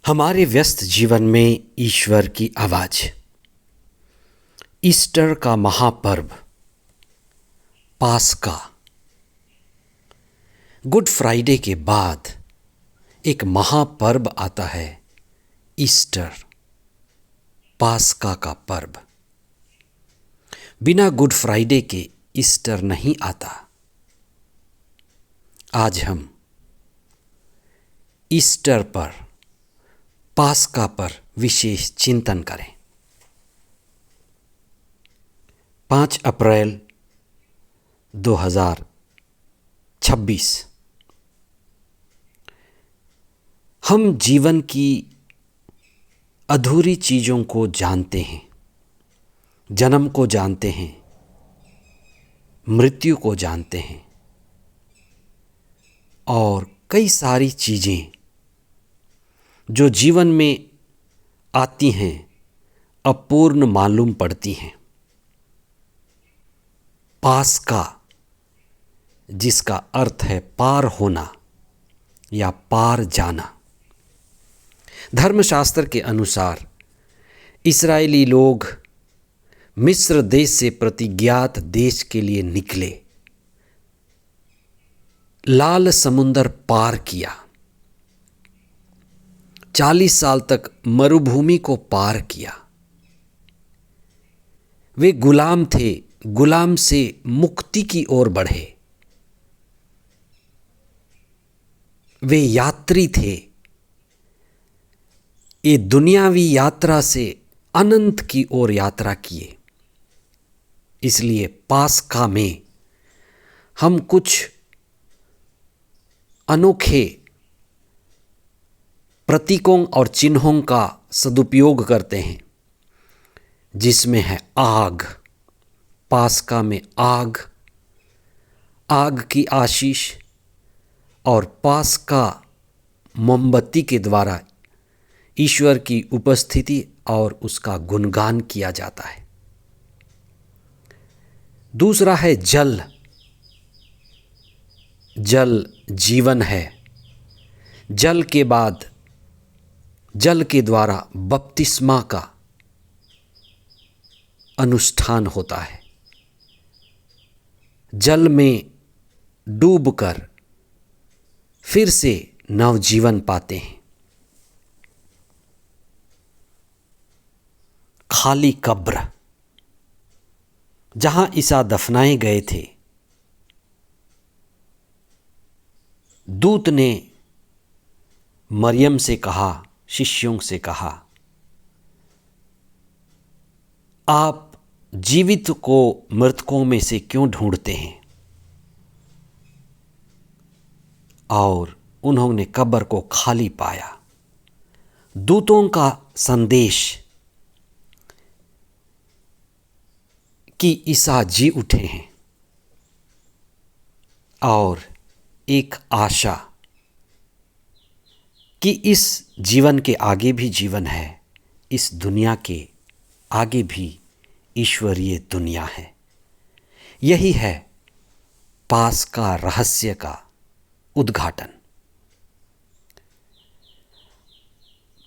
हमारे व्यस्त जीवन में ईश्वर की आवाज़। ईस्टर का महापर्व, पास्का। गुड फ्राइडे के बाद एक महापर्व आता है, ईस्टर, पास्का का पर्व। बिना गुड फ्राइडे के ईस्टर नहीं आता। आज हम ईस्टर पर, पास्का पर विशेष चिंतन करें। 5 अप्रैल 2026। हम जीवन की अधूरी चीज़ों को जानते हैं, जन्म को जानते हैं, मृत्यु को जानते हैं और कई सारी चीज़ें जो जीवन में आती हैं अपूर्ण मालूम पड़ती हैं। पास्का, जिसका अर्थ है पार होना या पार जाना। धर्मशास्त्र के अनुसार इस्राएली लोग मिस्र देश से प्रतिज्ञात देश के लिए निकले, लाल समुंदर पार किया, 40 साल तक मरुभूमि को पार किया। वे गुलाम थे, गुलाम से मुक्ति की ओर बढ़े। वे यात्री थे, ये दुनियावी यात्रा से अनंत की ओर यात्रा किए। इसलिए पास्का में हम कुछ अनोखे प्रतीकों और चिन्हों का सदुपयोग करते हैं, जिसमें है आग। पास्का में आग, आग की आशीष और पास्का मोमबत्ती के द्वारा ईश्वर की उपस्थिति और उसका गुणगान किया जाता है। दूसरा है जल। जल जीवन है। जल के बाद, जल के द्वारा बपतिस्मा का अनुष्ठान होता है। जल में डूबकर फिर से नवजीवन पाते हैं। खाली कब्र, जहां ईसा दफनाए गए थे, दूत ने मरियम से कहा, शिष्यों से कहा, आप जीवित को मृतकों में से क्यों ढूंढते हैं? और उन्होंने कब्र को खाली पाया। दूतों का संदेश कि ईसा जी उठे हैं और एक आशा कि इस जीवन के आगे भी जीवन है, इस दुनिया के आगे भी ईश्वरीय दुनिया है। यही है पास्का रहस्य का उद्घाटन।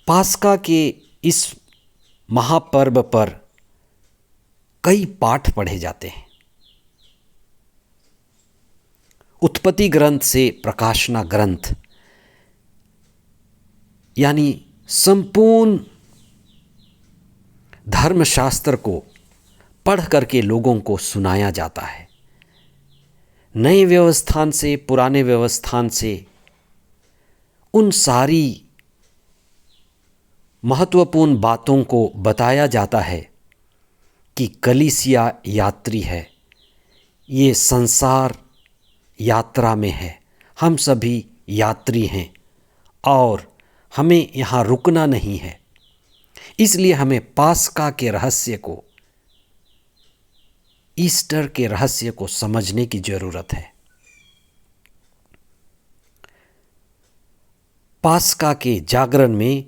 पास्का के इस महापर्व पर कई पाठ पढ़े जाते हैं। उत्पत्ति ग्रंथ से प्रकाशना ग्रंथ, यानी संपूर्ण धर्मशास्त्र को पढ़ करके लोगों को सुनाया जाता है। नए व्यवस्थान से, पुराने व्यवस्थान से उन सारी महत्वपूर्ण बातों को बताया जाता है कि कलीसिया यात्री है, ये संसार यात्रा में है, हम सभी यात्री हैं और हमें यहाँ रुकना नहीं है। इसलिए हमें पास्का के रहस्य को, ईस्टर के रहस्य को समझने की जरूरत है। पास्का के जागरण में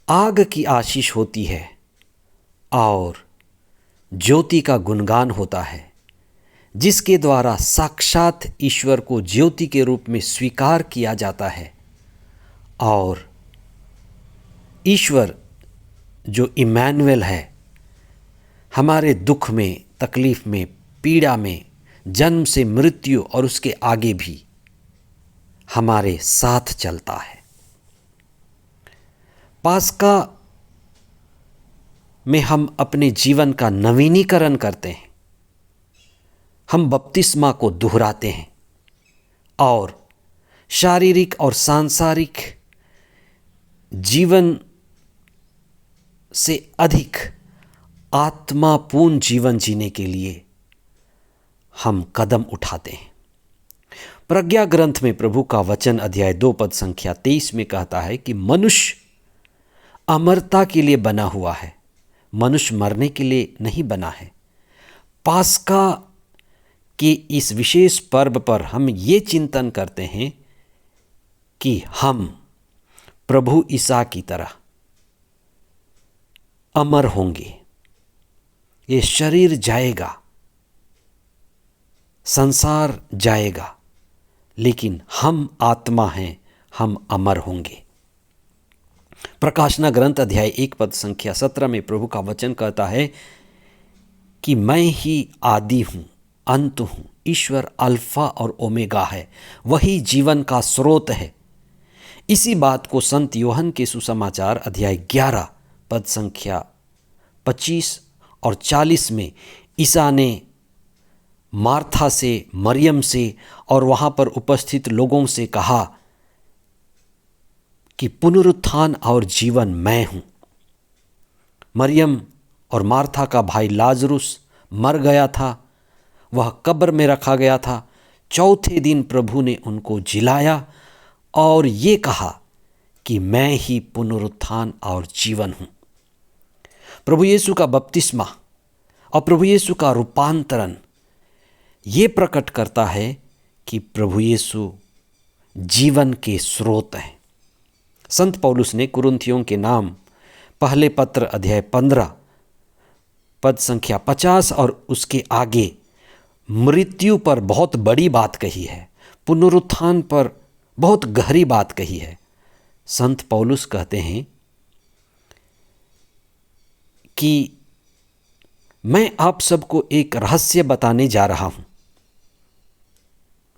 आग की आशीष होती है और ज्योति का गुणगान होता है, जिसके द्वारा साक्षात ईश्वर को ज्योति के रूप में स्वीकार किया जाता है और ईश्वर जो इमैनुएल है, हमारे दुख में, तकलीफ में, पीड़ा में, जन्म से मृत्यु और उसके आगे भी हमारे साथ चलता है। पास्का में हम अपने जीवन का नवीनीकरण करते हैं, हम बपतिस्मा को दोहराते हैं और शारीरिक और सांसारिक जीवन से अधिक आत्मापूर्ण जीवन जीने के लिए हम कदम उठाते हैं। प्रज्ञा ग्रंथ में प्रभु का वचन अध्याय 2 पद संख्या 23 में कहता है कि मनुष्य अमरता के लिए बना हुआ है, मनुष्य मरने के लिए नहीं बना है। पास्का के इस विशेष पर्व पर हम ये चिंतन करते हैं कि हम प्रभु ईसा की तरह अमर होंगे। ये शरीर जाएगा, संसार जाएगा, लेकिन हम आत्मा हैं, हम अमर होंगे। प्रकाशना ग्रंथ अध्याय 1 पद संख्या 17 में प्रभु का वचन कहता है कि मैं ही आदि हूँ, अंत हूँ, ईश्वर अल्फा और ओमेगा है, वही जीवन का स्रोत है। इसी बात को संत योहन के सुसमाचार अध्याय 11 पद संख्या 25 और 40 में ईसा ने मार्था से, मरियम से और वहाँ पर उपस्थित लोगों से कहा कि पुनरुत्थान और जीवन मैं हूँ। मरियम और मार्था का भाई लाजरुस मर गया था, वह कब्र में रखा गया था। चौथे दिन प्रभु ने उनको जिलाया और ये कहा कि मैं ही पुनरुत्थान और जीवन हूँ। प्रभु यीशु का बपतिस्मा और प्रभु यीशु का रूपांतरण ये प्रकट करता है कि प्रभु यीशु जीवन के स्रोत हैं। संत पौलुस ने कुरिन्थियों के नाम पहले पत्र अध्याय 15 पद संख्या 50 और उसके आगे मृत्यु पर बहुत बड़ी बात कही है, पुनरुत्थान पर बहुत गहरी बात कही है। संत पौलुस कहते हैं कि मैं आप सबको एक रहस्य बताने जा रहा हूं।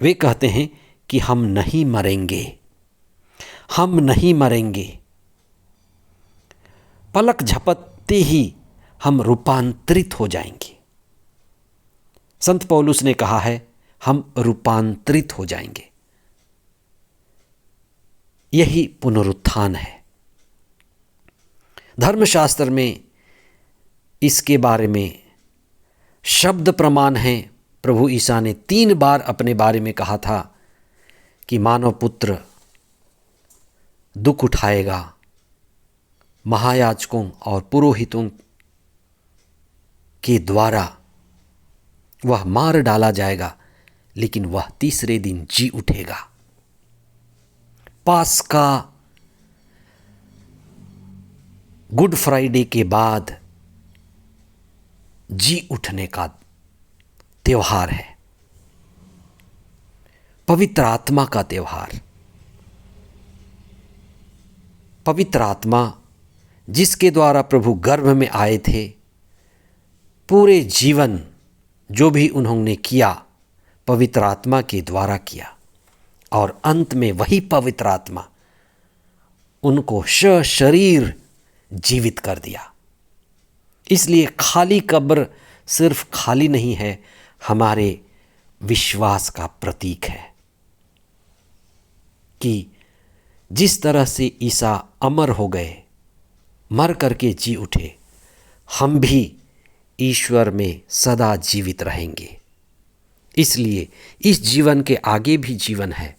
वे कहते हैं कि हम नहीं मरेंगे, हम नहीं मरेंगे, पलक झपकते ही हम रूपांतरित हो जाएंगे। संत पौलुस ने कहा है हम रूपांतरित हो जाएंगे। यही पुनरुत्थान है। धर्मशास्त्र में इसके बारे में शब्द प्रमाण हैं। प्रभु ईसा ने 3 बार अपने बारे में कहा था कि मानव पुत्र दुख उठाएगा, महायाजकों और पुरोहितों के द्वारा वह मार डाला जाएगा, लेकिन वह तीसरे दिन जी उठेगा। पास्का गुड फ्राइडे के बाद जी उठने का त्योहार है, पवित्र आत्मा का त्योहार। पवित्र आत्मा जिसके द्वारा प्रभु गर्भ में आए थे, पूरे जीवन जो भी उन्होंने किया पवित्र आत्मा के द्वारा किया, और अंत में वही पवित्र आत्मा उनको शरीर जीवित कर दिया। इसलिए खाली कब्र सिर्फ खाली नहीं है, हमारे विश्वास का प्रतीक है कि जिस तरह से ईसा अमर हो गए, मर करके जी उठे, हम भी ईश्वर में सदा जीवित रहेंगे। इसलिए इस जीवन के आगे भी जीवन है,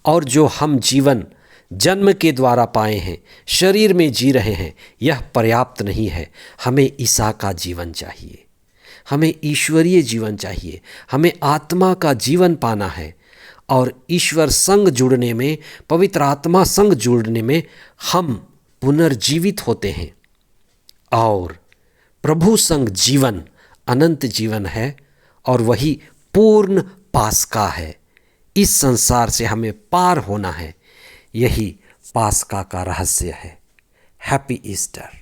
और जो हम जीवन जन्म के द्वारा पाए हैं, शरीर में जी रहे हैं, यह पर्याप्त नहीं है। हमें ईसा का जीवन चाहिए, हमें ईश्वरीय जीवन चाहिए, हमें आत्मा का जीवन पाना है। और ईश्वर संग जुड़ने में, पवित्र आत्मा संग जुड़ने में हम पुनर्जीवित होते हैं, और प्रभु संग जीवन अनंत जीवन है, और वही पूर्ण पास्का है। इस संसार से हमें पार होना है, यही पास्का का रहस्य है। Happy Easter.